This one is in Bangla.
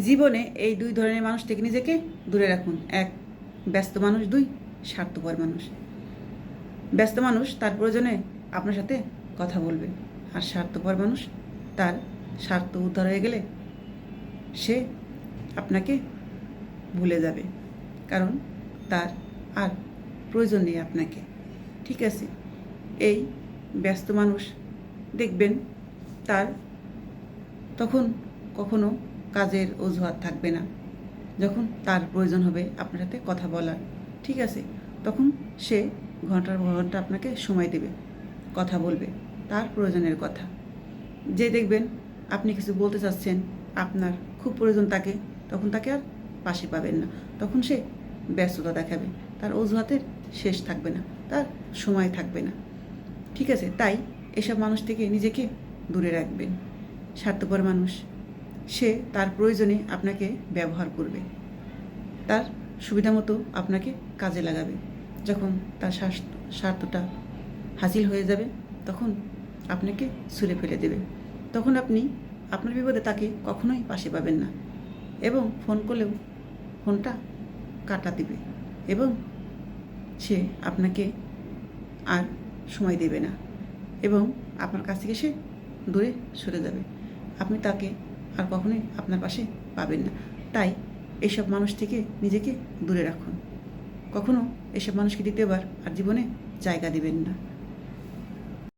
জীবনে এই দুই ধরনের মানুষ থেকে নিজেকে দূরে রাখুন। এক, ব্যস্ত মানুষ। দুই, স্বার্থপর মানুষ। ব্যস্ত মানুষ তার প্রয়োজনে আপনার সাথে কথা বলবে, আর স্বার্থপর মানুষ তার স্বার্থ উদ্ধার হয়ে গেলে সে আপনাকে ভুলে যাবে, কারণ তার আর প্রয়োজন নেই আপনাকে। ঠিক আছে? এই ব্যস্ত মানুষ দেখবেন তার তখন কখনো কাজের অজুহাত থাকবে না। যখন তার প্রয়োজন হবে আপনার সাথে কথা বলার, ঠিক আছে, তখন সে ঘন্টার পর ঘন্টা আপনাকে সময় দেবে, কথা বলবে তার প্রয়োজনের কথা। যে দেখবেন আপনি কিছু বলতে চাচ্ছেন, আপনার খুব প্রয়োজন তাকে, তখন তাকে আর পাশে পাবেন না। তখন সে ব্যস্ততা দেখাবে, তার অজুহাতের শেষ থাকবে না, তার সময় থাকবে না। ঠিক আছে? তাই এসব মানুষ থেকে নিজেকে দূরে রাখবেন। স্বার্থপর মানুষ, সে তার প্রয়োজনে আপনাকে ব্যবহার করবে, তার সুবিধা মতো আপনাকে কাজে লাগাবে। যখন তার স্বার্থটা হাসিল হয়ে যাবে তখন আপনাকে ছুঁড়ে ফেলে দেবে। তখন আপনি আপনার বিপদে তাকে কখনোই পাশে পাবেন না, এবং ফোন করলেও ফোনটা কাটা দিবে, এবং সে আপনাকে আর সময় দেবে না, এবং আপনার কাছ থেকে সে দূরে সরে যাবে। আপনি তাকে আর কখনোই আপনার পাশে পাবেন না। তাই এইসব মানুষ থেকে নিজেকে দূরে রাখুন। কখনো এসব মানুষকে দ্বিতীয়বার আর জীবনে জায়গা দিবেন না।